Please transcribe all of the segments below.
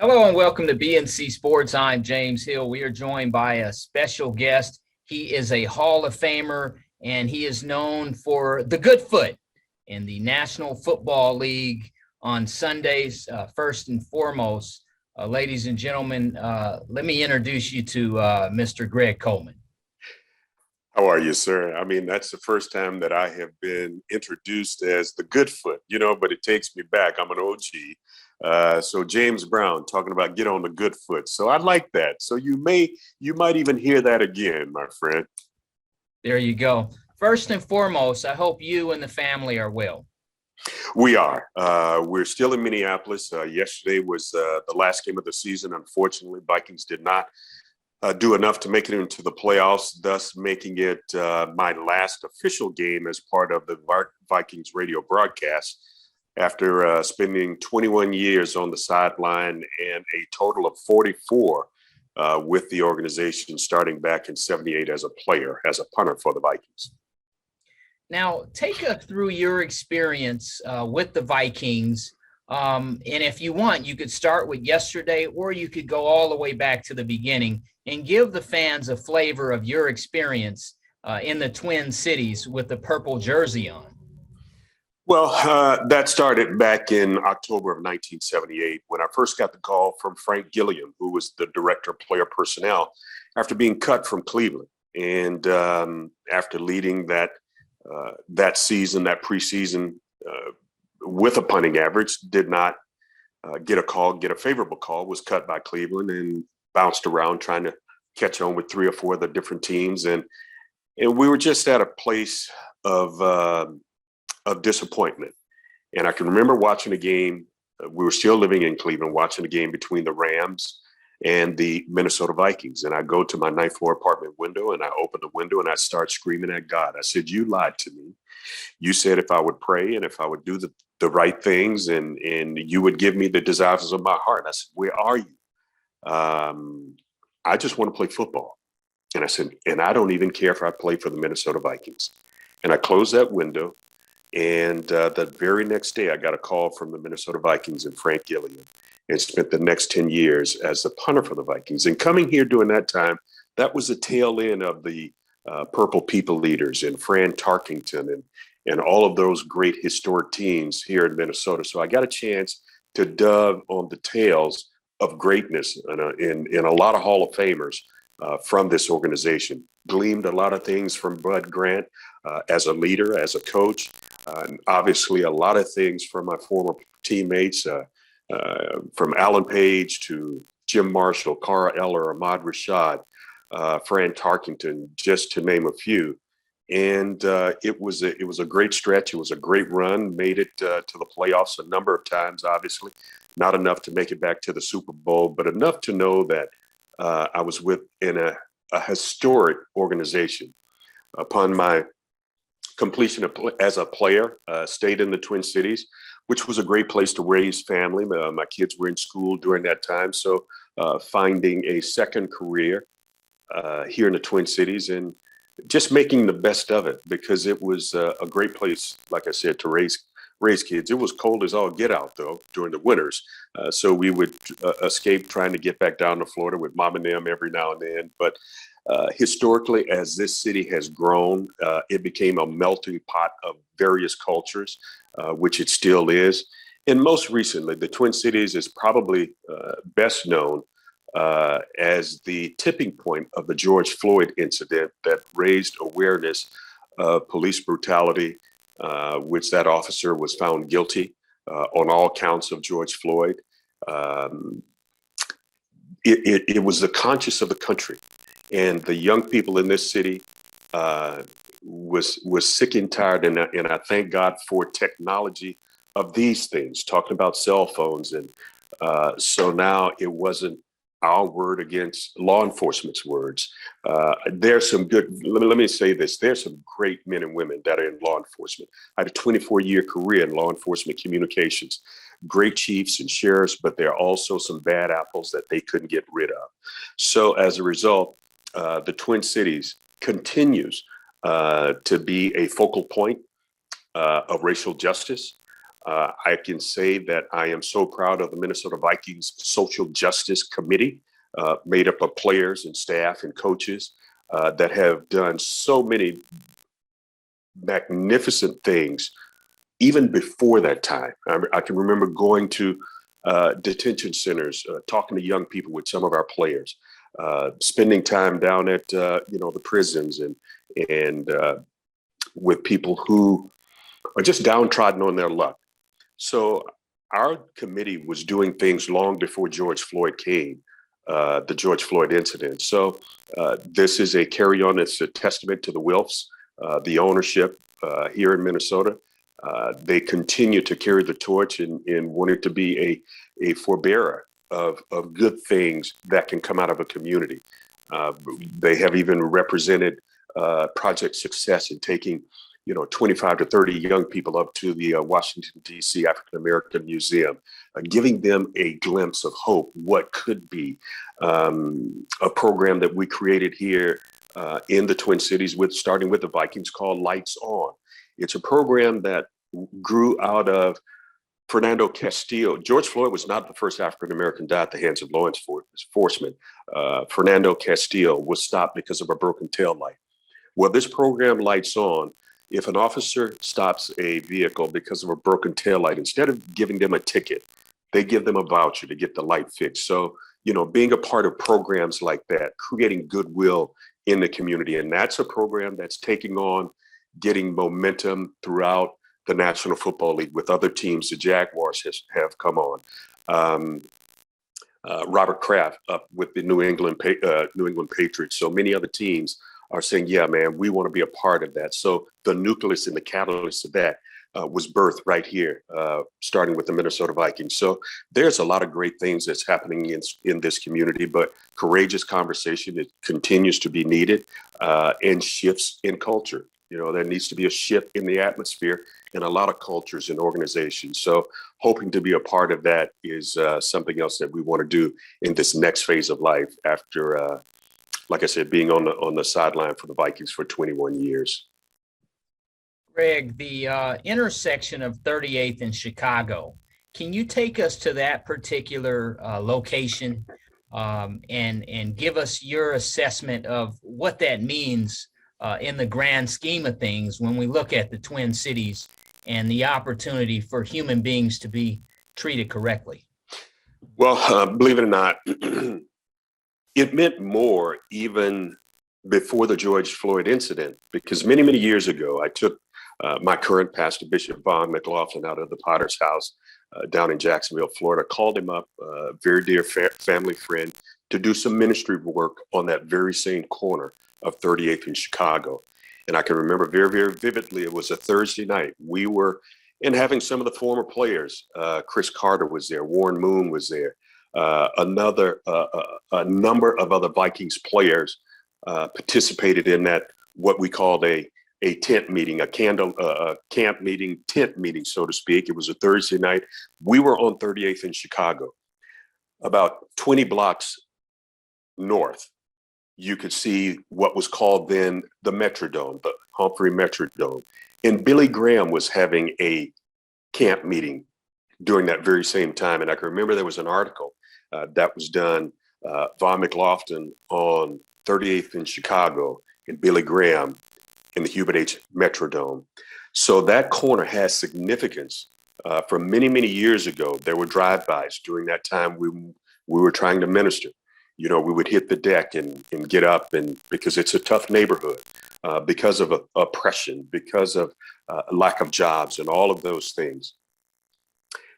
Hello and welcome to BNC Sports. I'm James Hill. We are joined by a special guest. He is a Hall of Famer, and he is known for the good foot in the National Football League on Sundays. First and foremost, ladies and gentlemen, let me introduce you to Mr. Greg Coleman. How are you, sir? I mean, that's the first time that I have been introduced as the good foot, but it takes me back. I'm an OG. So James Brown talking about get on the good foot. So I like that. So you might even hear that again, my friend. There you go. First and foremost, I hope you and the family are well. We are. We're still in Minneapolis. Yesterday was the last game of the season. Unfortunately, Vikings did not do enough to make it into the playoffs, thus making it my last official game as part of the Vikings radio broadcast after spending 21 years on the sideline and a total of 44 with the organization starting back in 78 as a player, as a punter for the Vikings. Now, take us through your experience with the Vikings. And if you want, you could start with yesterday, or you could go all the way back to the beginning and give the fans a flavor of your experience in the Twin Cities with the purple jersey on. Well, that started back in October of 1978 when I first got the call from Frank Gilliam, who was the director of player personnel, after being cut from Cleveland. And after leading that season, that preseason, with a punting average, did not get a favorable call, was cut by Cleveland and bounced around trying to catch on with 3 or 4 of the different teams. And we were just at a place of disappointment. And I can remember watching a game. We were still living in Cleveland, watching a game between the Rams and the Minnesota Vikings. And I go to my 9th floor apartment window and I open the window and I start screaming at God. I said, "You lied to me. You said if I would pray and if I would do the right things and you would give me the desires of my heart." I said, "Where are you? I just want to play football." And I said, "And I don't even care if I play for the Minnesota Vikings." And I closed that window. And the very next day, I got a call from the Minnesota Vikings and Frank Gilliam, and spent the next 10 years as the punter for the Vikings. And coming here during that time, that was the tail end of the Purple People Leaders and Fran Tarkington and all of those great historic teams here in Minnesota. So I got a chance to dove on the tails of greatness in a lot of Hall of Famers from this organization. Gleaned a lot of things from Bud Grant as a leader, as a coach, and obviously a lot of things from my former teammates, from Alan Page to Jim Marshall, Cara Eller, Ahmad Rashad, Fran Tarkington, just to name a few. And it was a great stretch. It was a great run. Made it to the playoffs a number of times. Obviously, not enough to make it back to the Super Bowl, but enough to know that I was in a historic organization. Upon my completion as a player, stayed in the Twin Cities, which was a great place to raise family. My kids were in school during that time, so finding a second career here in the Twin Cities and just making the best of it, because it was a great place, like I said, to raise kids. It was cold as all get out, though, during the winters. So we would escape trying to get back down to Florida with mom and them every now and then. But historically, as this city has grown, it became a melting pot of various cultures, which it still is. And most recently, the Twin Cities is probably best known as the tipping point of the George Floyd incident that raised awareness of police brutality, which that officer was found guilty on all counts of George Floyd. It was the conscience of the country, and the young people in this city was sick and tired. And I thank God for technology of these things, talking about cell phones. And so now it wasn't our word against law enforcement's words. There's some good, let me say this, there's some great men and women that are in law enforcement. I had a 24-year career in law enforcement communications, great chiefs and sheriffs, but there are also some bad apples that they couldn't get rid of. So as a result, the Twin Cities continues to be a focal point of racial justice. I can say that I am so proud of the Minnesota Vikings Social Justice Committee, made up of players and staff and coaches that have done so many magnificent things even before that time. I can remember going to detention centers, talking to young people with some of our players, spending time down at the prisons and with people who are just downtrodden on their luck. So our committee was doing things long before George Floyd came, the George Floyd incident. So this is a carry on. It's a testament to the Wilfs, the ownership here in Minnesota. They continue to carry the torch and wanted to be a forebearer of good things that can come out of a community. They have even represented Project Success in taking 25 to 30 young people up to the Washington, D.C. African American Museum, giving them a glimpse of hope, what could be a program that we created here in the Twin Cities, starting with the Vikings, called Lights On. It's a program that grew out of Fernando Castillo. George Floyd was not the first African American to die at the hands of law enforcement. Fernando Castillo was stopped because of a broken tail light. Well, this program, Lights On, if an officer stops a vehicle because of a broken taillight, instead of giving them a ticket, they give them a voucher to get the light fixed. So, being a part of programs like that, creating goodwill in the community. And that's a program that's taking on, getting momentum throughout the National Football League with other teams. The Jaguars have come on. Robert Kraft up with the New England Patriots. So many other teams are saying, yeah, man, we want to be a part of that. So the nucleus and the catalyst of that was birthed right here, starting with the Minnesota Vikings. So there's a lot of great things that's happening in this community, but courageous conversation, it continues to be needed, and shifts in culture. There needs to be a shift in the atmosphere in a lot of cultures and organizations. So hoping to be a part of that is something else that we want to do in this next phase of life after like I said, being on the sideline for the Vikings for 21 years. Greg, the intersection of 38th and Chicago, can you take us to that particular location and give us your assessment of what that means in the grand scheme of things when we look at the Twin Cities and the opportunity for human beings to be treated correctly? Well, believe it or not, it meant more even before the George Floyd incident, because many, many years ago, I took my current pastor, Bishop Von McLaughlin, out of the Potter's house down in Jacksonville, Florida, called him up, a very dear family friend, to do some ministry work on that very same corner of 38th in Chicago. And I can remember very, very vividly, it was a Thursday night. We were in having some of the former players. Chris Carter was there, Warren Moon was there. A number of other Vikings players participated in that, what we called a tent meeting, a camp meeting, tent meeting, so to speak. It was a Thursday night. We were on 38th in Chicago, about 20 blocks north. You could see what was called then the Metrodome, the Humphrey Metrodome. And Billy Graham was having a camp meeting during that very same time. And I can remember there was an article that was done, Von McLaughlin on 38th in Chicago and Billy Graham in the Hubert H. Metrodome. So that corner has significance. From many, many years ago, there were drive-bys during that time we were trying to minister. We would hit the deck and get up, and because it's a tough neighborhood, because of oppression, because of lack of jobs and all of those things,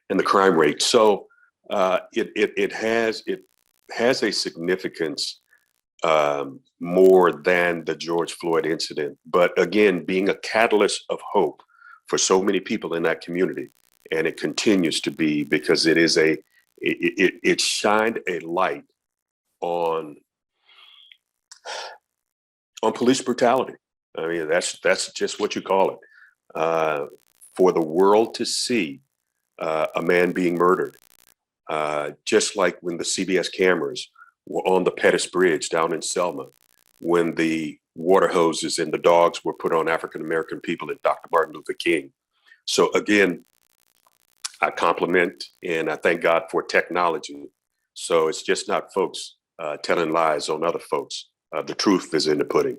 and the crime rate. So it has a significance more than the George Floyd incident. But again, being a catalyst of hope for so many people in that community, and it continues to be, because it shined a light on police brutality. I mean, that's just what you call it. For the world to see a man being murdered, just like when the CBS cameras were on the Pettus Bridge down in Selma, when the water hoses and the dogs were put on African-American people and Dr. Martin Luther King. So again, I compliment and I thank God for technology. So it's just not folks telling lies on other folks. The truth is in the pudding.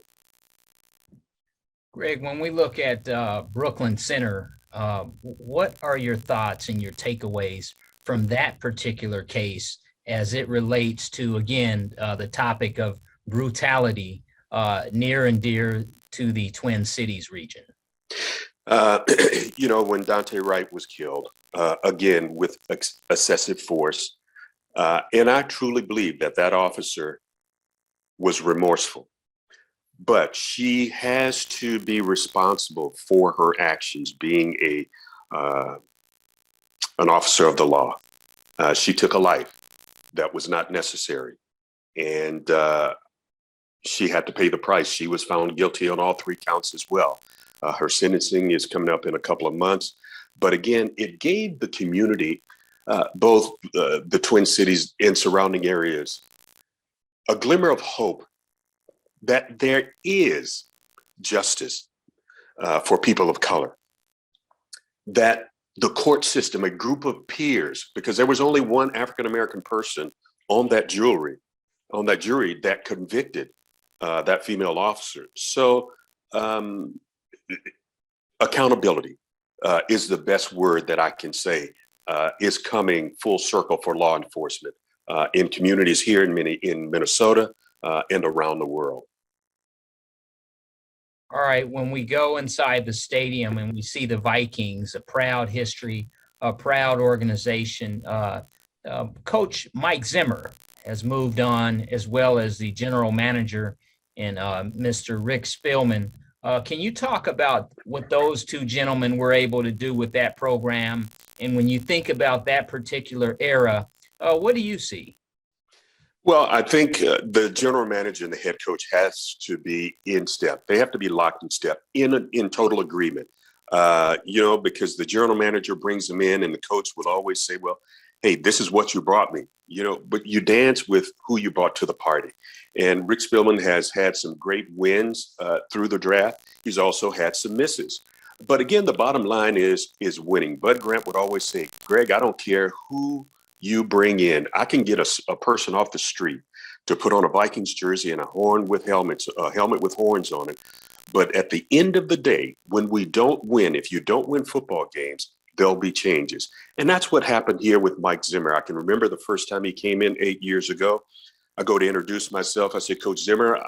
Greg, when we look at Brooklyn Center, what are your thoughts and your takeaways from that particular case as it relates to, again, the topic of brutality near and dear to the Twin Cities region? When Dante Wright was killed, again, with excessive force, and I truly believe that that officer was remorseful, but she has to be responsible for her actions being an officer of the law. She took a life that was not necessary, and she had to pay the price. She was found guilty on all 3 counts as well. Her sentencing is coming up in a couple of months. But again, it gave the community, both the Twin Cities and surrounding areas, a glimmer of hope that there is justice for people of color, that the court system, a group of peers, because there was only one African-American person on that jury that convicted that female officer. So accountability is the best word that I can say is coming full circle for law enforcement in communities here in Minnesota and around the world. All right, when we go inside the stadium and we see the Vikings, a proud history, a proud organization, Coach Mike Zimmer has moved on, as well as the general manager and Mr. Rick Spielman. Can you talk about what those 2 gentlemen were able to do with that program? And when you think about that particular era, what do you see? Well, I think the general manager and the head coach has to be in step. They have to be locked in step, in total agreement, because the general manager brings them in and the coach will always say, well, hey, this is what you brought me, but you dance with who you brought to the party. And Rick Spielman has had some great wins through the draft. He's also had some misses. But again, the bottom line is winning. Bud Grant would always say, Greg, I don't care who you bring in. I can get a person off the street to put on a Vikings jersey and a helmet with horns on it. But at the end of the day, when we don't win, if you don't win football games, there'll be changes. And that's what happened here with Mike Zimmer. I can remember the first time he came in 8 years ago. I go to introduce myself. I said, Coach Zimmer,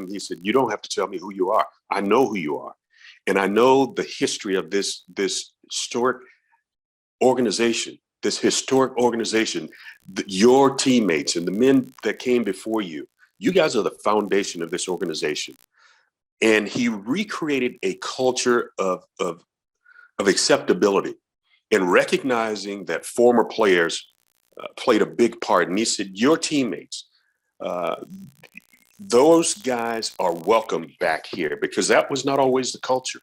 he said, you don't have to tell me who you are. I know who you are. And I know the history of this historic organization, your teammates and the men that came before you. You guys are the foundation of this organization. And he recreated a culture of acceptability and recognizing that former players played a big part. And he said, your teammates, those guys are welcome back here, because that was not always the culture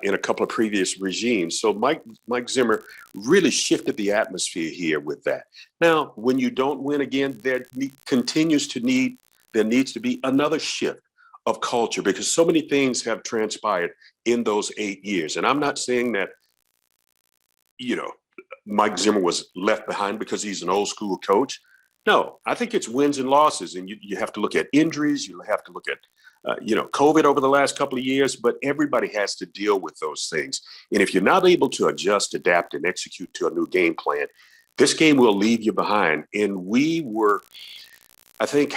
in a couple of previous regimes. So Mike Zimmer really shifted the atmosphere here with that. Now, when you don't win again, there needs to be another shift of culture, because so many things have transpired in those 8 years. And I'm not saying that, Mike Zimmer was left behind because he's an old school coach. No, I think it's wins and losses. And you have to look at injuries. You have to look at, COVID over the last couple of years. But everybody has to deal with those things. And if you're not able to adjust, adapt, and execute to a new game plan, this game will leave you behind. And we were, I think,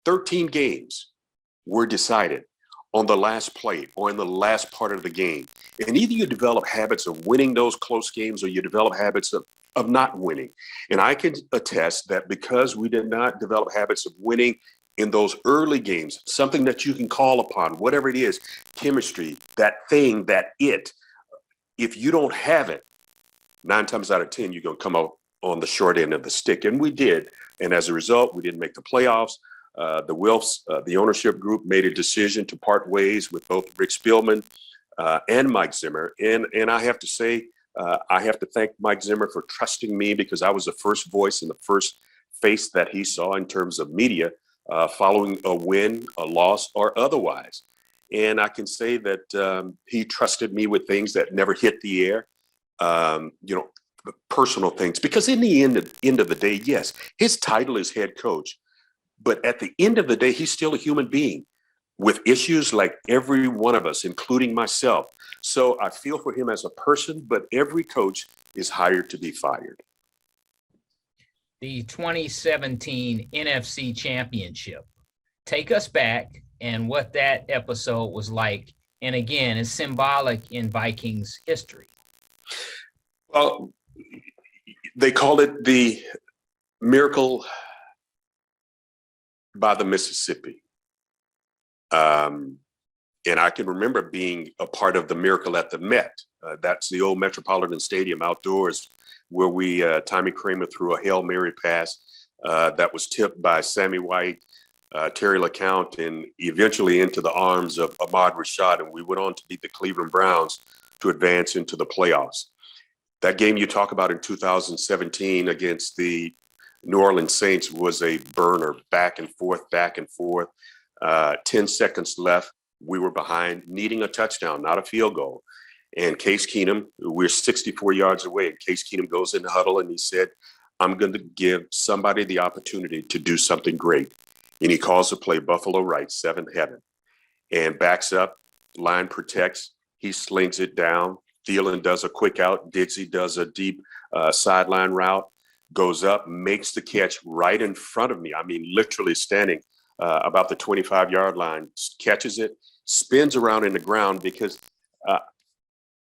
13 games were decided on the last play or in the last part of the game. And either you develop habits of winning those close games or you develop habits of not winning. And I can attest that because we did not develop habits of winning in those early games, something that you can call upon, whatever it is, chemistry, that thing, if you don't have it, 9 times out of 10, you're going to come out on the short end of the stick. And we did. And as a result, we didn't make the playoffs. The Wilfs, the ownership group, made a decision to part ways with both Rick Spielman and Mike Zimmer. And I have to say, I have to thank Mike Zimmer for trusting me, because I was the first voice and the first face that he saw in terms of media following a win, a loss, or otherwise. And I can say that he trusted me with things that never hit the air, personal things. Because in the end of the day, yes, his title is head coach. But at the end of the day, he's still a human being with issues like every one of us, including myself. So I feel for him as a person, but every coach is hired to be fired. The 2017 NFC Championship. Take us back and what that episode was like. And again, it's symbolic in Vikings history. Well, they call it the Miracle by the Mississippi. And I can remember being a part of the Miracle at the Met. That's the old Metropolitan Stadium outdoors where we, Tommy Kramer threw a Hail Mary pass that was tipped by Sammy White, Terry LeCount, and eventually into the arms of Ahmad Rashad. And we went on to beat the Cleveland Browns to advance into the playoffs. That game you talk about in 2017 against the New Orleans Saints was a burner, back and forth. 10 seconds left. We were behind, needing a touchdown, not a field goal. And Case Keenum, we're 64 yards away. And Case Keenum goes in the huddle and he said, I'm going to give somebody the opportunity to do something great. And he calls the play Buffalo Right, 7th Heaven, and backs up, line protects. He slings it down. Thielen does a quick out. Diggsy does a deep sideline route, goes up, makes the catch right in front of me. I mean, literally standing about the 25-yard line, catches it, spins around in the ground because,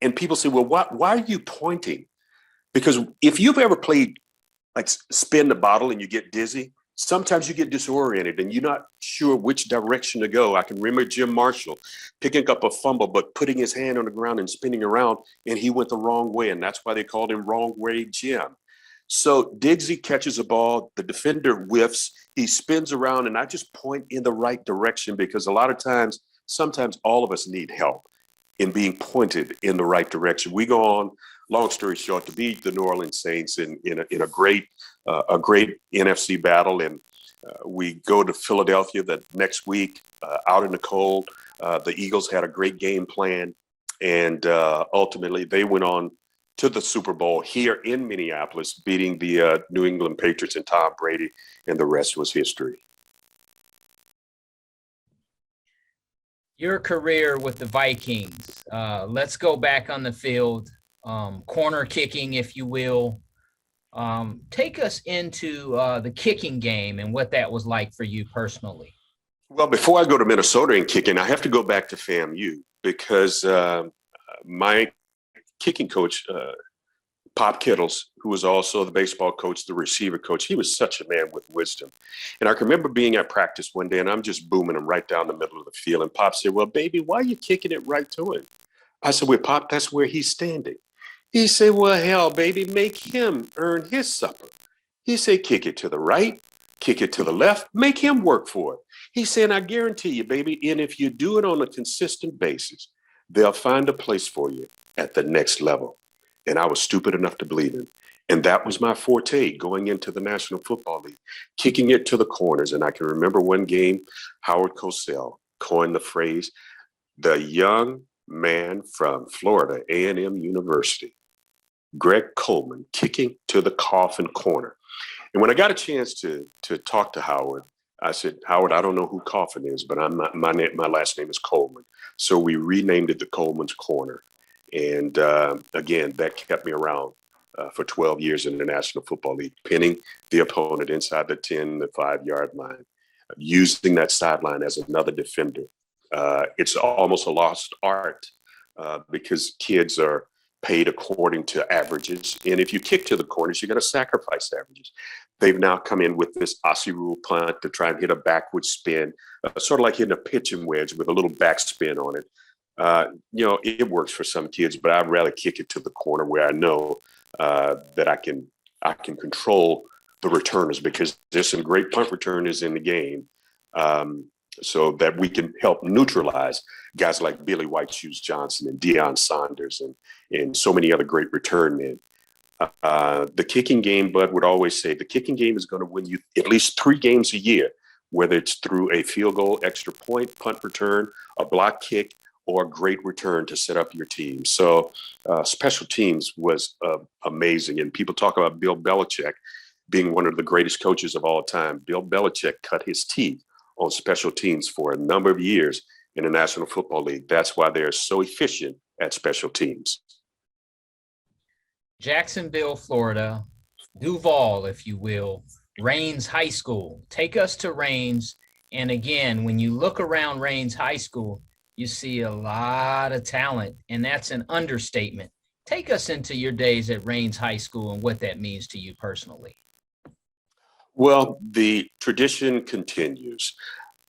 and people say, well, why are you pointing? Because if you've ever played like spin the bottle and you get dizzy, sometimes you get disoriented and you're not sure which direction to go. I can remember Jim Marshall picking up a fumble, but putting his hand on the ground and spinning around, and he went the wrong way. And that's why they called him Wrong Way Jim. So Diggsy catches a ball, the defender whiffs, he spins around, and I just point in the right direction because a lot of times, sometimes all of us need help in being pointed in the right direction. We go on, long story short, to beat the New Orleans Saints in a great NFC battle, and we go to Philadelphia that next week out in the cold. The Eagles had a great game plan, and ultimately they went on to the Super Bowl here in Minneapolis, beating the New England Patriots and Tom Brady, and the rest was history. Your career with the Vikings, let's go back on the field, corner kicking, if you will. Take us into the kicking game and what that was like for you personally. Well, before I go to Minnesota and kicking, I have to go back to Famu because my kicking coach, Pop Kittles, who was also the baseball coach, the receiver coach, he was such a man with wisdom. And I can remember being at practice one day and I'm just booming him right down the middle of the field. And Pop said, well, baby, why are you kicking it right to him? I said, well, Pop, that's where he's standing. He said, well, hell, baby, make him earn his supper. He said, kick it to the right, kick it to the left, make him work for it. He said, I guarantee you, baby, and if you do it on a consistent basis, they'll find a place for you at the next level. And I was stupid enough to believe him. And that was my forte going into the National Football League, kicking it to the corners. And I can remember one game, Howard Cosell coined the phrase, the young man from Florida A&M University, Greg Coleman, kicking to the coffin corner. And when I got a chance to talk to Howard, I said, Howard, I don't know who Coffin is, but my last name is Coleman. So we renamed it the Coleman's Corner. And again, that kept me around for 12 years in the National Football League, pinning the opponent inside the 10, the 5-yard line, using that sideline as another defender. It's almost a lost art because kids are paid according to averages. And if you kick to the corners, you got to sacrifice averages. They've now come in with this Aussie rule punt to try and hit a backward spin, sort of like hitting a pitching wedge with a little backspin on it. It works for some kids, but I'd rather kick it to the corner where I know that I can control the returners because there's some great punt returners in the game. So that we can help neutralize guys like Billy White Shoes Johnson and Deion Sanders and so many other great return men. The kicking game, Bud would always say, the kicking game is going to win you at least 3 games a year. whether it's through a field goal, extra point, punt return, a block kick, or a great return to set up your team. So special teams was amazing. And people talk about Bill Belichick being one of the greatest coaches of all time. Bill Belichick cut his teeth on special teams for a number of years in the National Football League. That's why they're so efficient at special teams. Jacksonville, Florida, Duval, if you will, Raines High School. Take us to Raines. And again, when you look around Raines High School, you see a lot of talent, and that's an understatement. Take us into your days at Raines High School and what that means to you personally. Well, the tradition continues.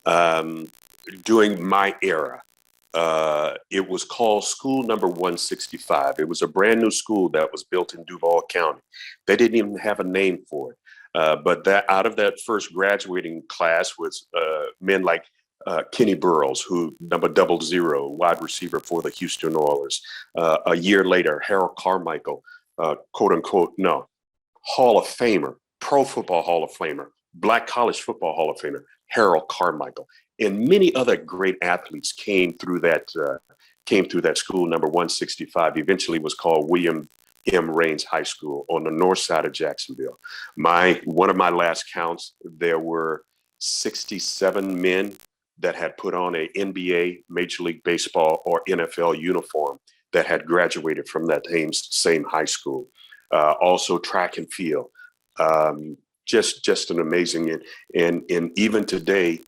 During my era, it was called School Number 165. It was a brand new school that was built in Duval County. They didn't even have a name for it. But that out of that first graduating class was men like Kenny Burroughs, who number 00, wide receiver for the Houston Oilers. A year later, Harold Carmichael, quote unquote, Hall of Famer, Pro Football Hall of Famer, Black College Football Hall of Famer, Harold Carmichael, and many other great athletes came through that school, number 165. Eventually was called William M. Raines High School on the north side of Jacksonville. One of my last counts, there were 67 men that had put on a NBA, Major League Baseball, or NFL uniform that had graduated from that same high school. Also track and field, just an amazing, and even today,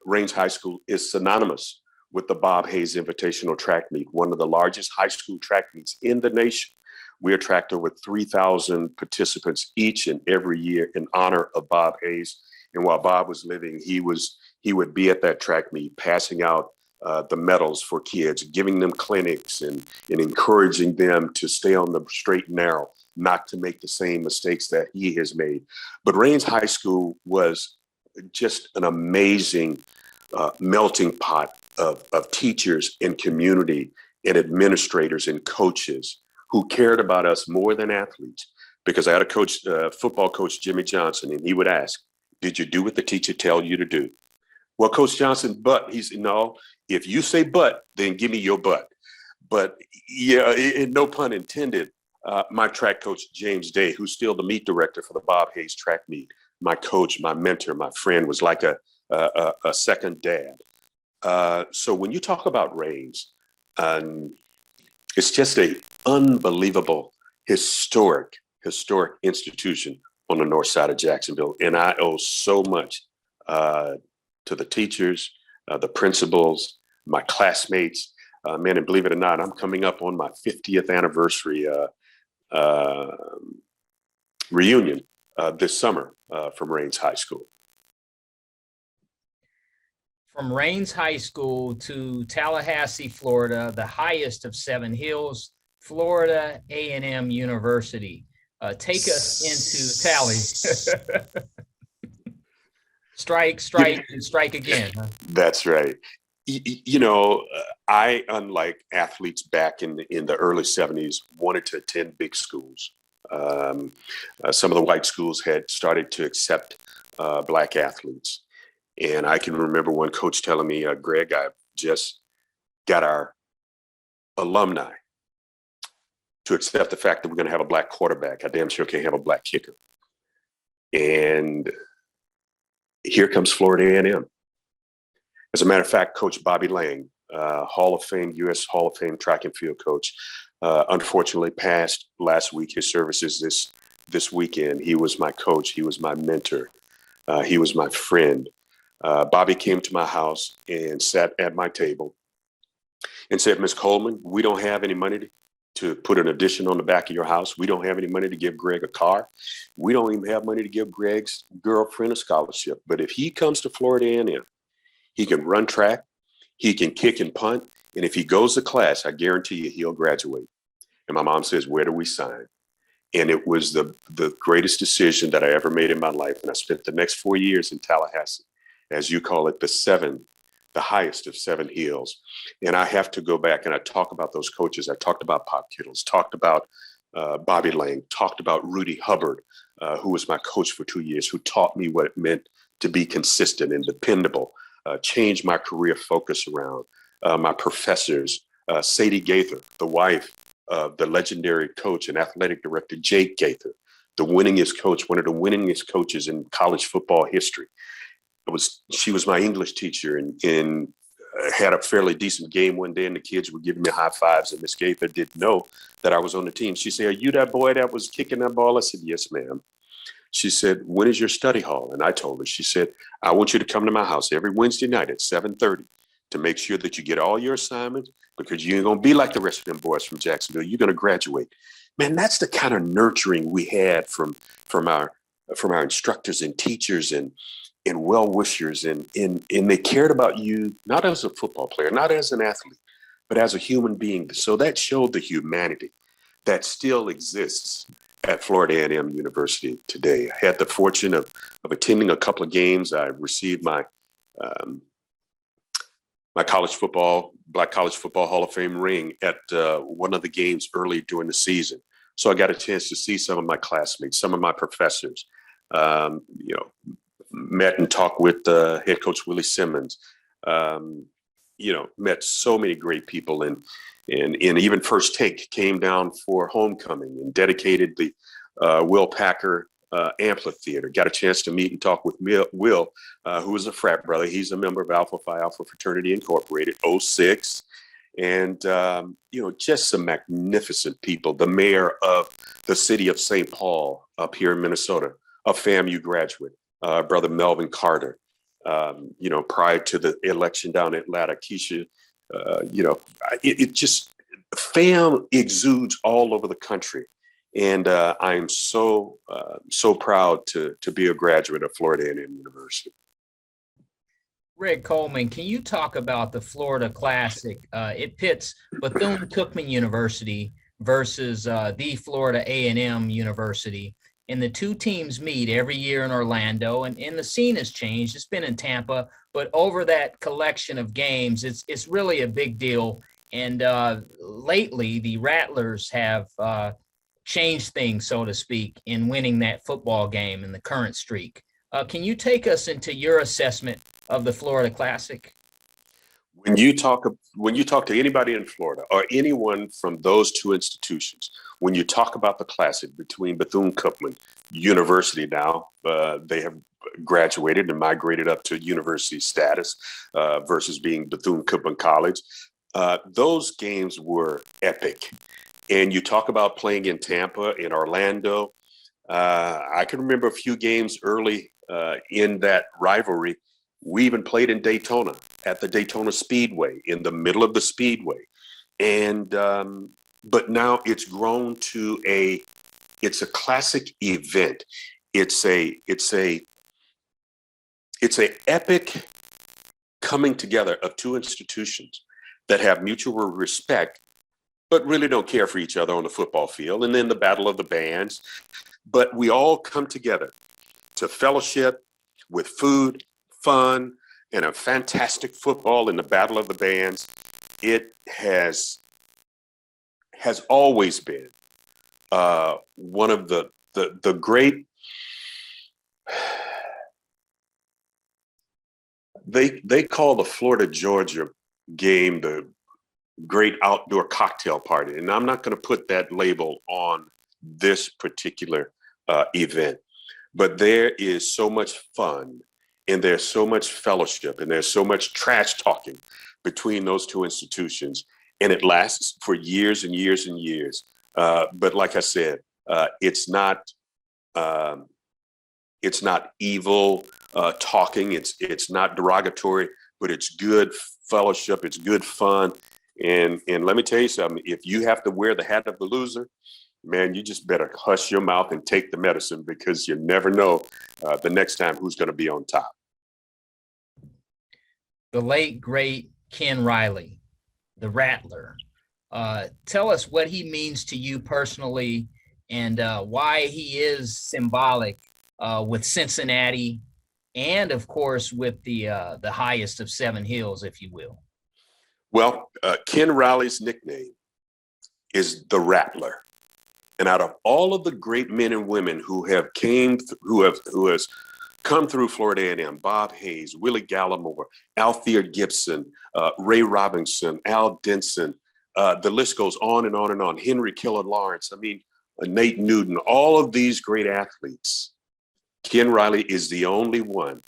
Raines High School is synonymous with the Bob Hayes Invitational Track Meet, one of the largest high school track meets in the nation. We attract over 3,000 participants each and every year in honor of Bob Hayes. And while Bob was living, he would be at that track meet, passing out the medals for kids, giving them clinics and encouraging them to stay on the straight and narrow, not to make the same mistakes that he has made. But Raines High School was just an amazing melting pot of teachers and community and administrators and coaches who cared about us more than athletes. Because I had a coach, football coach, Jimmy Johnson, and he would ask, "Did you do what the teacher tell you to do?" Well, Coach Johnson, but he said, "No, if you say but, then give me your butt." But yeah, and no pun intended, my track coach, James Day, who's still the meet director for the Bob Hayes track meet, my coach, my mentor, my friend, was like a second dad. So when you talk about Raines, it's just a unbelievable, historic institution on the north side of Jacksonville. And I owe so much to the teachers, the principals, my classmates. Man, and believe it or not, I'm coming up on my 50th anniversary reunion this summer from Raines High School. From Raines High School to Tallahassee, Florida, the highest of 7 hills, Florida A&M University. Take us into Tally. Strike, and strike again. Huh? That's right. I, unlike athletes back in the early 70s, wanted to attend big schools. Some of the white schools had started to accept Black athletes. And I can remember one coach telling me, "Greg, I just got our alumni to accept the fact that we're going to have a Black quarterback. I damn sure can't have a Black kicker." And here comes Florida A&M. As a matter of fact, Coach Bobby Lang, Hall of Fame, U.S. Hall of Fame track and field coach, unfortunately passed last week. His services this weekend. He was my coach. He was my mentor. He was my friend. Bobby came to my house and sat at my table and said, "Ms. Coleman, we don't have any money to put an addition on the back of your house. We don't have any money to give Greg a car. We don't even have money to give Greg's girlfriend a scholarship. But if he comes to Florida A&M, he can run track, he can kick and punt, and if he goes to class, I guarantee you he'll graduate." And my mom says, "Where do we sign?" And it was the greatest decision that I ever made in my life. And I spent the next 4 years in Tallahassee, as you call it, the highest of 7 hills. And I have to go back and I talk about those coaches. I talked about Pop Kittles, talked about Bobby Lang, talked about Rudy Hubbard, who was my coach for 2 years, who taught me what it meant to be consistent and dependable, change my career focus around. My professors, Sadie Gaither, the wife of the legendary coach and athletic director, Jake Gaither, the winningest coach, one of the winningest coaches in college football history. She was my English teacher and had a fairly decent game one day, and the kids were giving me high fives, and Miss Gaither didn't know that I was on the team. She said, "Are you that boy that was kicking that ball?" I said, "Yes, ma'am." She said, "When is your study hall?" And I told her, she said, "I want you to come to my house every Wednesday night at 7:30 to make sure that you get all your assignments, because you ain't going to be like the rest of them boys from Jacksonville. You're going to graduate." Man, that's the kind of nurturing we had from our instructors and teachers and well-wishers. And they cared about you, not as a football player, not as an athlete, but as a human being. So that showed the humanity that still exists at Florida A&M University today. I had the fortune of attending a couple of games. I received my Black College Football Hall of Fame ring at one of the games early during the season. So I got a chance to see some of my classmates, some of my professors, met and talked with head coach Willie Simmons, met so many great people, and even First Take came down for homecoming and dedicated the Will Packer amphitheater. Got a chance to meet and talk with Will, who is a frat brother. He's a member of Alpha Phi Alpha Fraternity Incorporated, 06. And, just some magnificent people. The mayor of the city of St. Paul up here in Minnesota, a FAMU graduate, Brother Melvin Carter. Prior to the election down in Atlanta, Keisha, it just, FAM exudes all over the country. And I'm so proud to be a graduate of Florida A&M University. Rick Coleman, can you talk about the Florida Classic? It pits Bethune-Cookman University versus the Florida A&M University. And the two teams meet every year in Orlando, and the scene has changed. It's been in Tampa, but over that collection of games, it's really a big deal. And lately, the Rattlers have changed things, so to speak, in winning that football game in the current streak. Can you take us into your assessment of the Florida Classic? When you talk to anybody in Florida or anyone from those two institutions, when you talk about the Classic between Bethune-Cookman University now, they have graduated and migrated up to university status versus being Bethune-Cookman College. Those games were epic. And you talk about playing in Tampa, in Orlando. I can remember a few games early in that rivalry. We even played in Daytona at the Daytona Speedway, in the middle of the Speedway. And but now it's grown to it's a classic event. It's a epic coming together of two institutions that have mutual respect, but really don't care for each other on the football field. And then the Battle of the Bands. But we all come together to fellowship with food, fun, and a fantastic football in the Battle of the Bands. It has always been one of the great. They call the Florida-Georgia game the great outdoor cocktail party, and I'm not going to put that label on this particular event, but there is so much fun, and there's so much fellowship, and there's so much trash talking between those two institutions, and it lasts for years and years and years. But like I said, it's not evil talking. It's not derogatory, but it's good fellowship. It's good fun. And let me tell you something, if you have to wear the hat of the loser, man, you just better hush your mouth and take the medicine, because you never know the next time who's going to be on top. The late, great Ken Riley, the Rattler. Tell us what he means to you personally, and why he is symbolic with Cincinnati, and of course with the highest of seven hills, if you will. Well, Ken Riley's nickname is the Rattler. And out of all of the great men and women who has come through Florida A&M, Bob Hayes, Willie Gallimore, Althea Gibson, Ray Robinson, Al Denson. The list goes on and on and on. Henry Killer Lawrence. I mean, Nate Newton, all of these great athletes. Ken Riley is the only one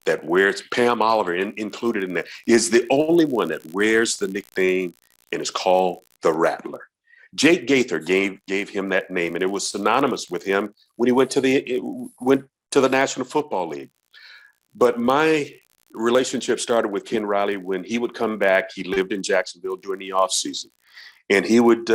that wears, Pam Oliver included in that, is the only one that wears the nickname and is called the Rattler. Jake Gaither gave him that name, and it was synonymous with him when he went to the National Football League. But my relationship started with Ken Riley when he would come back. He lived in Jacksonville during the off season, and he would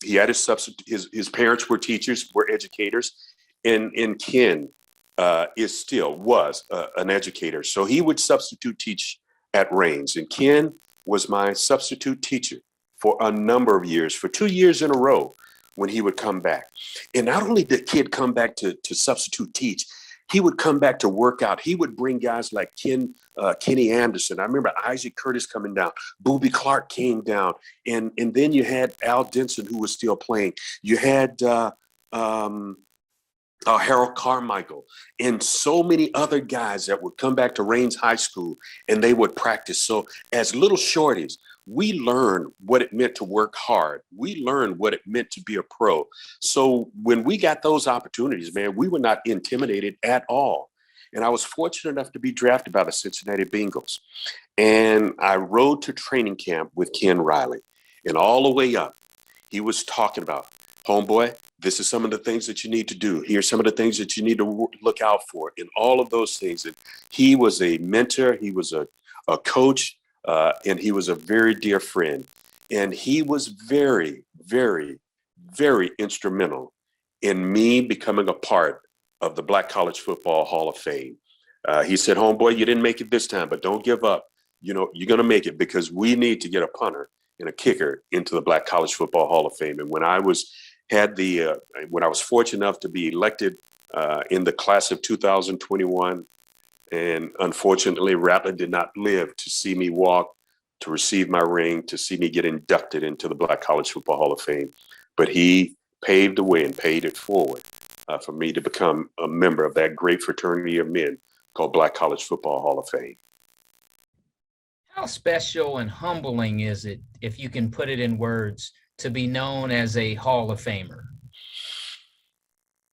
he had his parents were teachers, were educators, and Ken was an educator. So he would substitute teach at Raines, and Ken was my substitute teacher for a number of years, for 2 years in a row when he would come back. And not only did Kid come back to substitute teach, he would come back to work out. He would bring guys like Kenny Anderson. I remember Isaac Curtis coming down. Boobie Clark came down. And then you had Al Denson, who was still playing. You had Harold Carmichael, and so many other guys that would come back to Raines High School, and they would practice. So as little shorties, we learned what it meant to work hard. We learned what it meant to be a pro. So when we got those opportunities, man, we were not intimidated at all. And I was fortunate enough to be drafted by the Cincinnati Bengals. And I rode to training camp with Ken Riley. And all the way up, he was talking about, homeboy, this is some of the things that you need to do. Here's some of the things that you need to look out for, and all of those things. And he was a mentor. He was a coach. And he was a very dear friend. And he was very, very, very instrumental in me becoming a part of the Black College Football Hall of Fame. He said, homeboy, you didn't make it this time, but don't give up. You know, you're going to make it, because we need to get a punter and a kicker into the Black College Football Hall of Fame. And when I was fortunate enough to be elected in the class of 2021, and unfortunately, Rattler did not live to see me walk, to receive my ring, to see me get inducted into the Black College Football Hall of Fame. But he paved the way and paid it forward for me to become a member of that great fraternity of men called Black College Football Hall of Fame. How special and humbling is it, if you can put it in words, to be known as a Hall of Famer?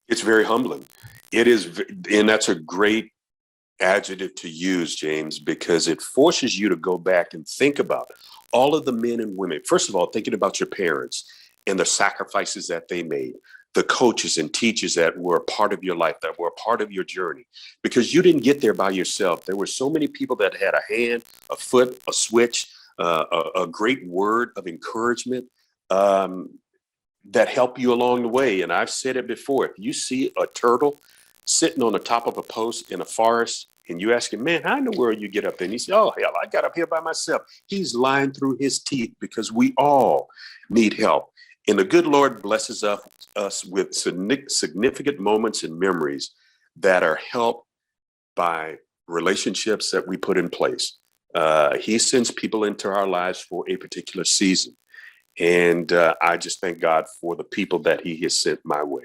It's very humbling. It is, and that's a great adjective to use, James, because it forces you to go back and think about all of the men and women. First of all, thinking about your parents and the sacrifices that they made, the coaches and teachers that were a part of your life, that were a part of your journey, because you didn't get there by yourself. There were so many people that had a hand, a foot, a switch, a great word of encouragement that help you along the way. And I've said it before, if you see a turtle sitting on the top of a post in a forest, and you ask him, man, how in the world you get up there? And he said, oh, hell, I got up here by myself. He's lying through his teeth, because we all need help. And the good Lord blesses us with significant moments and memories that are helped by relationships that we put in place. He sends people into our lives for a particular season. And I just thank God for the people that he has sent my way.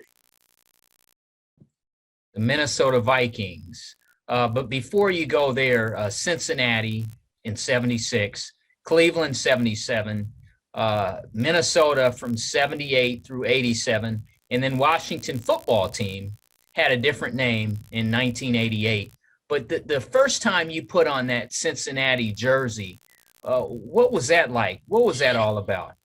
The Minnesota Vikings. But before you go there, Cincinnati in 76, Cleveland 77, Minnesota from 78 through 87, and then Washington football team had a different name in 1988. But the first time you put on that Cincinnati jersey, what was that like? What was that all about?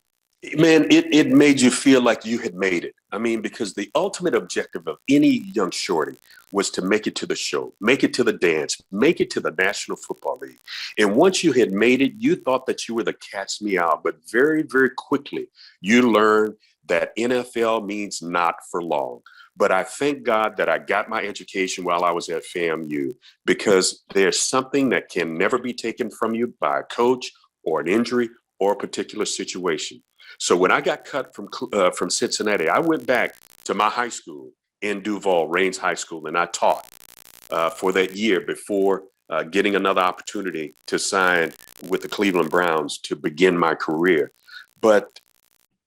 Man, it made you feel like you had made it. I mean, because the ultimate objective of any young shorty was to make it to the show, make it to the dance, make it to the National Football League. And once you had made it, you thought that you were the cat's meow. But very, very quickly, you learned that NFL means not for long. But I thank God that I got my education while I was at FAMU, because there's something that can never be taken from you by a coach or an injury or a particular situation. So when I got cut from Cincinnati, I went back to my high school in Duval, Raines High School, and I taught for that year before getting another opportunity to sign with the Cleveland Browns to begin my career. But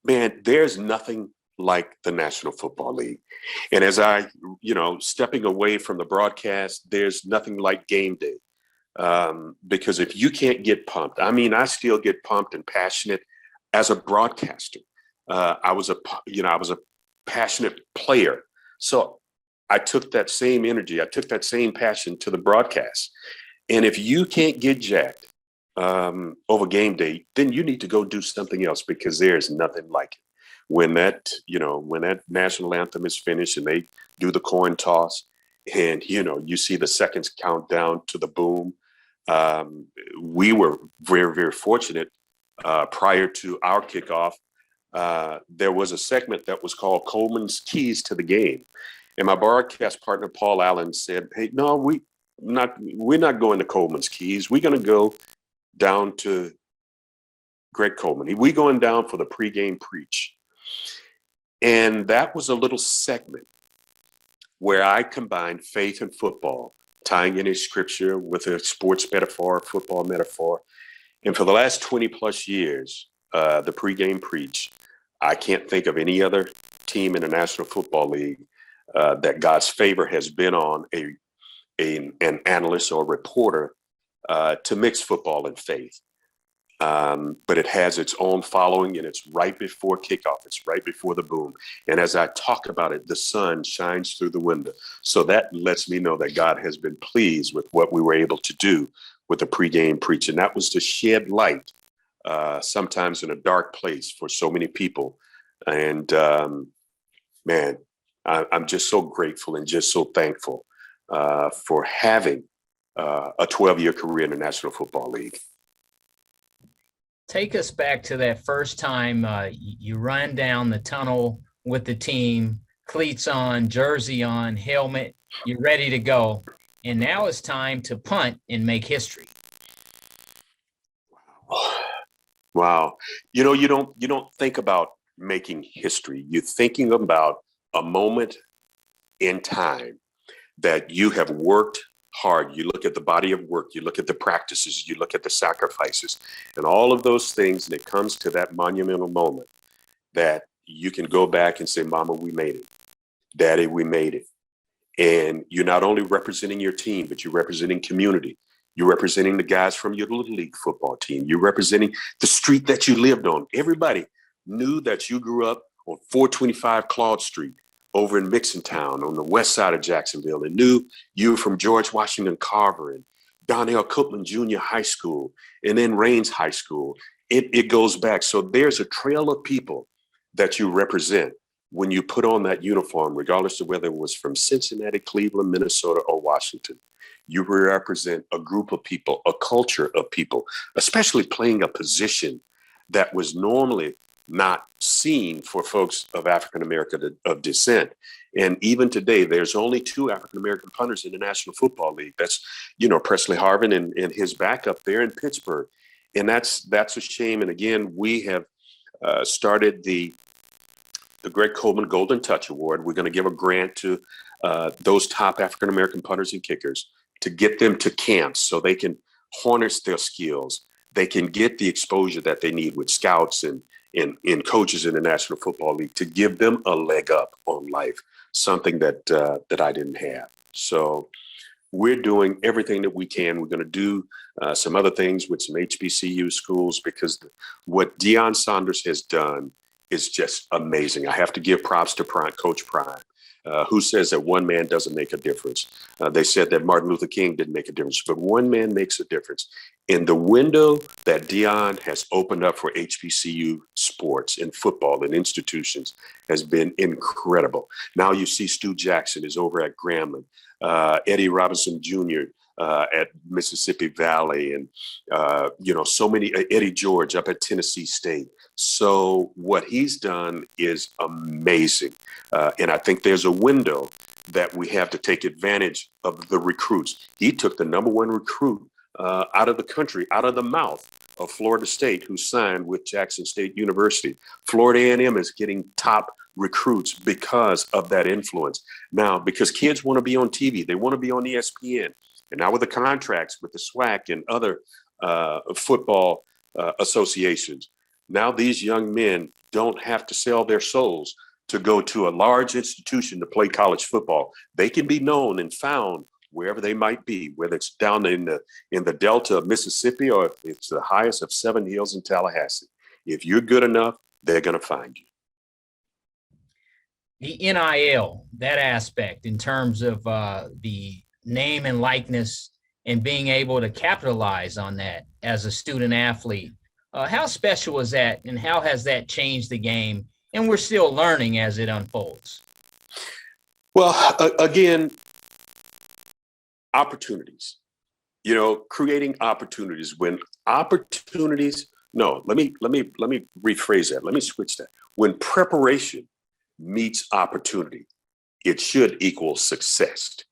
man, there's nothing like the National Football League. And as stepping away from the broadcast, there's nothing like game day. Because if you can't get pumped, I still get pumped and passionate as a broadcaster. I was a passionate player. So I took that same energy, I took that same passion to the broadcast. And if you can't get jacked over game day, then you need to go do something else, because there's nothing like it. When that national anthem is finished and they do the coin toss, and you see the seconds count down to the boom. We were very, very fortunate. Prior to our kickoff, there was a segment that was called Coleman's Keys to the Game. And my broadcast partner, Paul Allen, said, "Hey, no, we're not going to Coleman's Keys. We're going to go down to Greg Coleman. We're going down for the pregame preach." And that was a little segment where I combined faith and football, tying in a scripture with a sports metaphor, football metaphor. And for the last 20 plus years, the pregame preach, I can't think of any other team in the National Football League that God's favor has been on an analyst or reporter to mix football and faith. But it has its own following, and it's right before kickoff. It's right before the boom. And as I talk about it, the sun shines through the window. So that lets me know that God has been pleased with what we were able to do with the pregame preach. And that was to shed light, sometimes in a dark place for so many people. And man, I'm just so grateful and just so thankful for having a 12-year career in the National Football League. Take us back to that first time you run down the tunnel with the team, cleats on, jersey on, helmet, you're ready to go. And now it's time to punt and make history. Wow. You don't think about making history. You're thinking about a moment in time that you have worked hard. You look at the body of work, you look at the practices, you look at the sacrifices, and all of those things, and it comes to that monumental moment that you can go back and say, "Mama, we made it. Daddy, we made it." And you're not only representing your team, but you're representing community. You're representing the guys from your little league football team. You're representing the street that you lived on. Everybody knew that you grew up on 425 Claude Street over in Mixontown on the west side of Jacksonville, and knew you were from George Washington Carver and Donnell Copeland Junior High School, and then Raines High School. It goes back. So there's a trail of people that you represent when you put on that uniform, regardless of whether it was from Cincinnati, Cleveland, Minnesota, or Washington. You represent a group of people, a culture of people, especially playing a position that was normally not seen for folks of African American of descent. And even today, there's only 2 African American punters in the National Football League. That's, Presley Harvin and his backup there in Pittsburgh. And that's a shame. And again, we have started the Greg Coleman Golden Touch Award. We're going to give a grant to those top African American punters and kickers to get them to camps so they can harness their skills. They can get the exposure that they need with scouts and coaches in the National Football League to give them a leg up on life, something that I didn't have. So we're doing everything that we can. We're going to do some other things with some HBCU schools, because what Deion Sanders has done is just amazing. I have to give props to Coach Prime, who says that one man doesn't make a difference. They said that Martin Luther King didn't make a difference, but one man makes a difference. In the window that Deion has opened up for HBCU sports and football and institutions has been incredible. Now you see Stu Jackson is over at Grambling, Eddie Robinson Jr. At Mississippi Valley, and so many, Eddie George up at Tennessee State. So what he's done is amazing. And I think there's a window that we have to take advantage of the recruits. He took the number 1 recruit out of the country, out of the mouth of Florida State, who signed with Jackson State University. Florida A&M is getting top recruits because of that influence. Now, because kids want to be on TV, they want to be on ESPN. And now with the contracts with the SWAC and other football associations, now these young men don't have to sell their souls to go to a large institution to play college football. They can be known and found wherever they might be, whether it's down in the Delta of Mississippi or if it's the highest of Seven Hills in Tallahassee. If you're good enough, they're going to find you. The NIL, that aspect in terms of the name and likeness and being able to capitalize on that as a student athlete, how special is that, and how has that changed the game? And we're still learning as it unfolds. Well, again, opportunities, creating opportunities. When opportunities, no, let me rephrase that. Let me switch that. When preparation meets opportunity, it should equal success.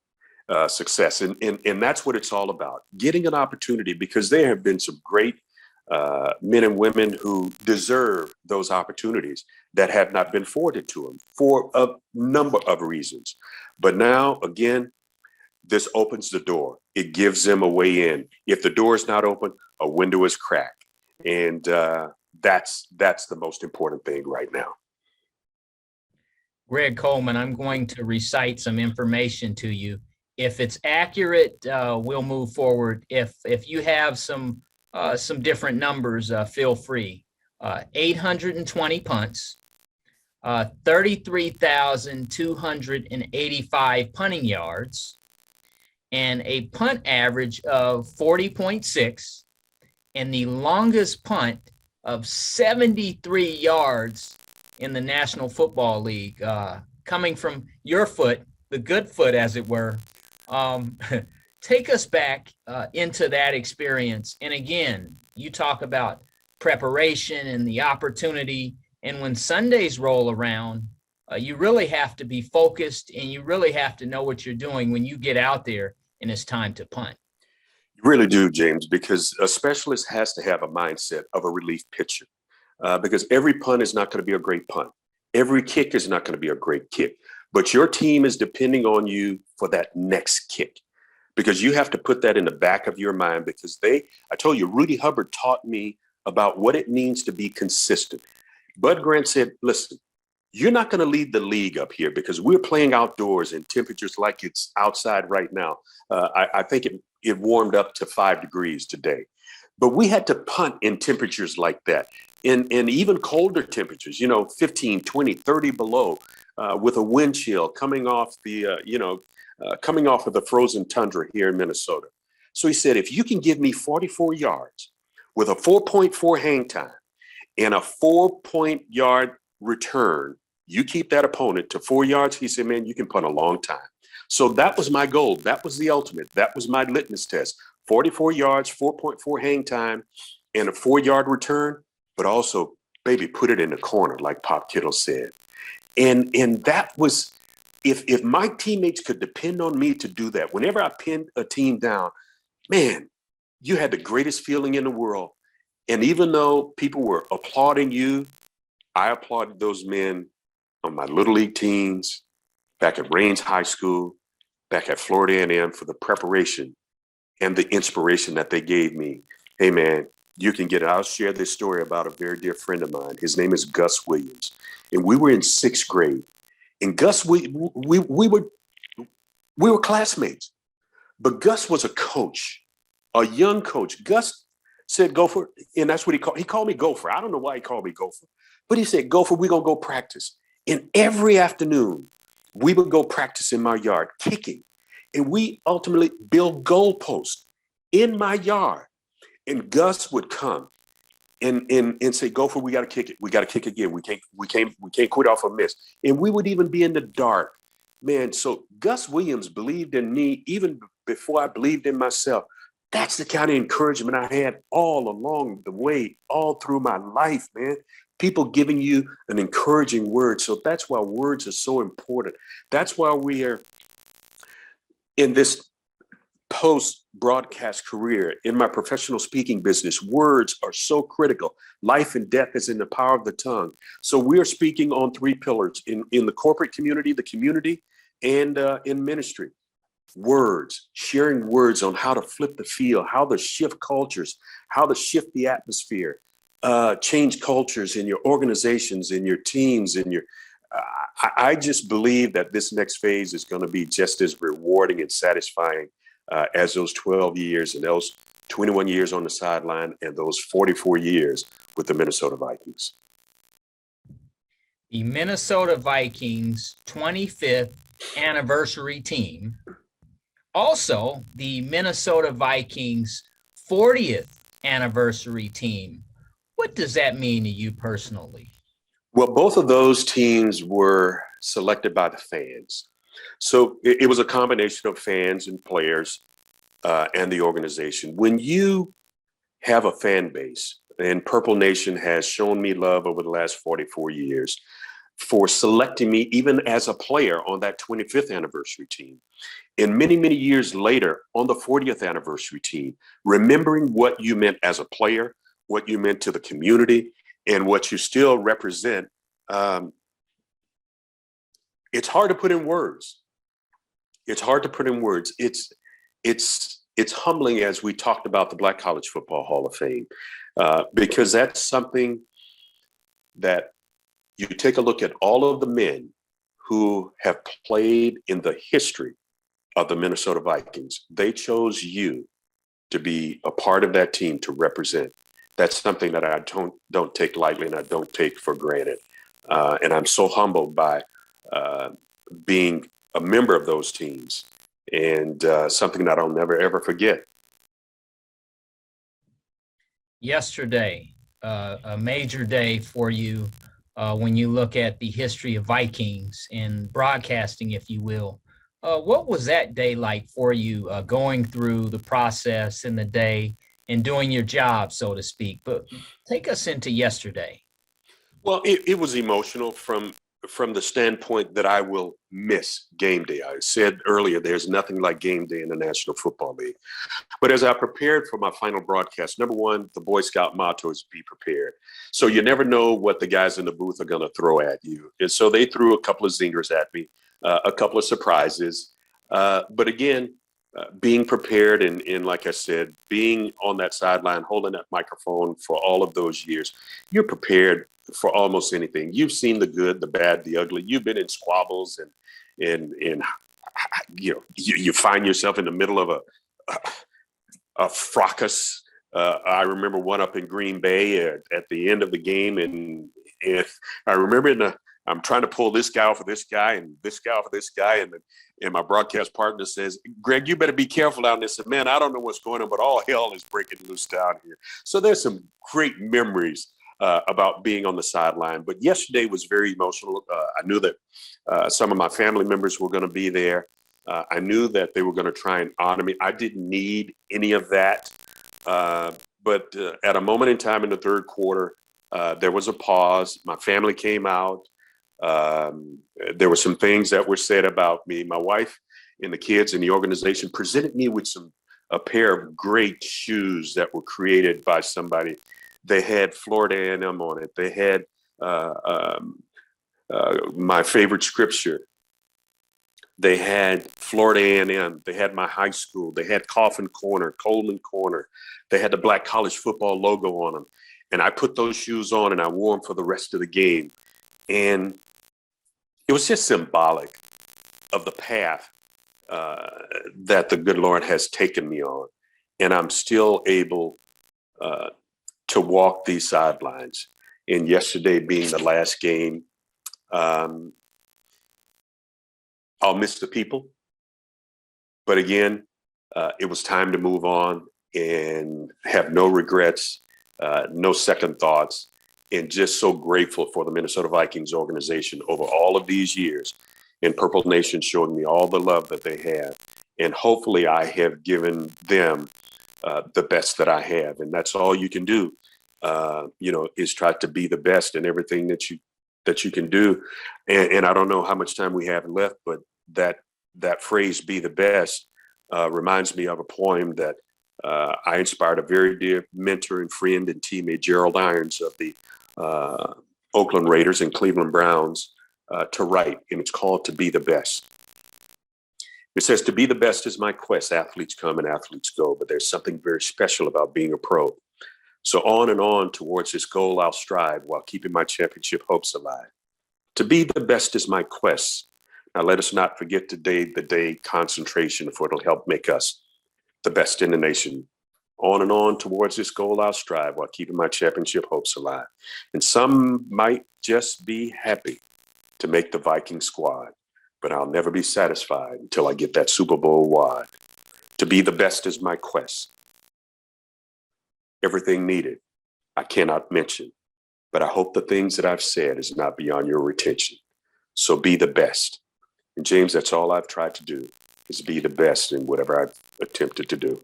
And that's what it's all about. Getting an opportunity, because there have been some great men and women who deserve those opportunities that have not been afforded to them for a number of reasons. But now, again, this opens the door. It gives them a way in. If the door is not open, a window is cracked. And that's the most important thing right now. Greg Coleman, I'm going to recite some information to you. If it's accurate, we'll move forward. If you have some different numbers, feel free. 820 punts, 33,285 punting yards, and a punt average of 40.6, and the longest punt of 73 yards in the National Football League, coming from your foot, the good foot, as it were. Take us back into that experience. And again, you talk about preparation and the opportunity. And when Sundays roll around, you really have to be focused, and you really have to know what you're doing when you get out there and it's time to punt. You really do, James, because a specialist has to have a mindset of a relief pitcher, because every punt is not going to be a great punt. Every kick is not going to be a great kick, but your team is depending on you for that next kick, because you have to put that in the back of your mind, because I told you, Rudy Hubbard taught me about what it means to be consistent. Bud Grant said, listen, you're not going to lead the league up here because we're playing outdoors in temperatures like it's outside right now. I think it warmed up to 5 degrees today, but we had to punt in temperatures like that, in even colder temperatures, 15, 20, 30 below, with a wind chill coming off coming off of the frozen tundra here in Minnesota. So he said, if you can give me 44 yards with a 4.4 hang time and a 4-point-yard return, you keep that opponent to 4 yards. He said, man, you can punt a long time. So that was my goal. That was the ultimate. That was my litmus test. 44 yards, 4.4 hang time, and a 4-yard return, but also, baby, put it in the corner, like Pop Kittle said. And that was, if my teammates could depend on me to do that, whenever I pinned a team down, man, you had the greatest feeling in the world. And even though people were applauding you, I applauded those men on my Little League teams, back at Rains High School, back at Florida A&M, for the preparation and the inspiration that they gave me. Hey, man, you can get it. I'll share this story about a very dear friend of mine. His name is Gus Williams. And we were in 6th grade. And Gus, we were classmates. But Gus was a coach, a young coach. Gus said, Gopher, and that's what he called me Gopher. I don't know why he called me Gopher. But he said, Gopher, we're going to go practice. And every afternoon, we would go practice in my yard, kicking. And we ultimately built goalposts in my yard. And Gus would come and say, Gopher, we got to kick it. We got to kick again. We can't quit off a miss. And we would even be in the dark. Man, so Gus Williams believed in me even before I believed in myself. That's the kind of encouragement I had all along the way, all through my life, man. People giving you an encouraging word. So that's why words are so important. That's why we are in this post-broadcast career, in my professional speaking business. Words are so critical. Life and death is in the power of the tongue. So we are speaking on 3 pillars in the corporate community, the community, and in ministry. Words, sharing words on how to flip the field, how to shift cultures, how to shift the atmosphere, change cultures in your organizations, in your teams, in your I just believe that this next phase is going to be just as rewarding and satisfying as those 12 years and those 21 years on the sideline and those 44 years with the Minnesota Vikings. The Minnesota Vikings 25th anniversary team. Also, the Minnesota Vikings 40th anniversary team. What does that mean to you personally? Well, both of those teams were selected by the fans. So it was a combination of fans and players and the organization. When you have a fan base, and Purple Nation has shown me love over the last 44 years for selecting me even as a player on that 25th anniversary team. And many, many years later on the 40th anniversary team, remembering what you meant as a player, what you meant to the community, and what you still represent, it's hard to put in words. It's hard to put in words. It's humbling as we talked about the Black College Football Hall of Fame, because that's something that you take a look at all of the men who have played in the history of the Minnesota Vikings. They chose you to be a part of that team to represent. That's something that I don't take lightly and I don't take for granted. And I'm so humbled by being a member of those teams, and something that I'll never, ever forget. Yesterday, a major day for you when you look at the history of Vikings and broadcasting, if you will. What was that day like for you, going through the process in the day and doing your job, so to speak? But take us into yesterday. Well, it was emotional from the standpoint that I will miss game day. I said earlier, there's nothing like game day in the National Football League. But as I prepared for my final broadcast, number one, the Boy Scout motto is be prepared. So you never know what the guys in the booth are going to throw at you. And so they threw a couple of zingers at me, a couple of surprises. But again, being prepared and like I said, being on that sideline, holding that microphone for all of those years, you're prepared for almost anything. You've seen the good, the bad, the ugly. You've been in squabbles and you know, you find yourself in the middle of a fracas. I remember one up in Green Bay at the end of the game, and I remember I'm trying to pull this guy off of this guy and this guy off of this guy, and my broadcast partner says, "Greg, you better be careful down there." I said, "Man, I don't know what's going on, but all hell is breaking loose down here." So there's some great memories about being on the sideline. But yesterday was very emotional. I knew that some of my family members were going to be there. I knew that they were going to try and honor me. I didn't need any of that. But at a moment in time in the third quarter, there was a pause. My family came out. There were some things that were said about me. My wife and the kids and the organization presented me with a pair of great shoes that were created by somebody. They had Florida A&M on it. They had my favorite scripture. They had Florida A&M. They had my high school. They had Coffin Corner, Coleman Corner. They had the Black College Football logo on them. And I put those shoes on and I wore them for the rest of the game. And it was just symbolic of the path that the good Lord has taken me on. And I'm still able to walk these sidelines. And yesterday being the last game, I'll miss the people. But again, it was time to move on and have no regrets, no second thoughts, and just so grateful for the Minnesota Vikings organization over all of these years, and Purple Nation showing me all the love that they have. And hopefully I have given them the best that I have. And that's all you can do, is try to be the best in everything that you can do. And I don't know how much time we have left, but that phrase, be the best, reminds me of a poem that I inspired a very dear mentor and friend and teammate, Gerald Irons of the Oakland Raiders and Cleveland Browns, to write, and it's called To Be the Best. It says, "To be the best is my quest. Athletes come and athletes go, but there's something very special about being a pro. So on and on towards this goal I'll strive while keeping my championship hopes alive. To be the best is my quest. Now let us not forget today the day concentration, for it'll help make us the best in the nation. On and on towards this goal I'll strive while keeping my championship hopes alive. And some might just be happy to make the Viking squad, but I'll never be satisfied until I get that Super Bowl wad. To be the best is my quest. Everything needed, I cannot mention, but I hope the things that I've said is not beyond your retention. So be the best. And James, that's all I've tried to do, is be the best in whatever I've attempted to do.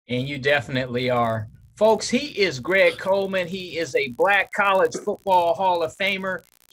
And you definitely are. Folks, he is Greg Coleman. He is a Black College Football Hall of Famer.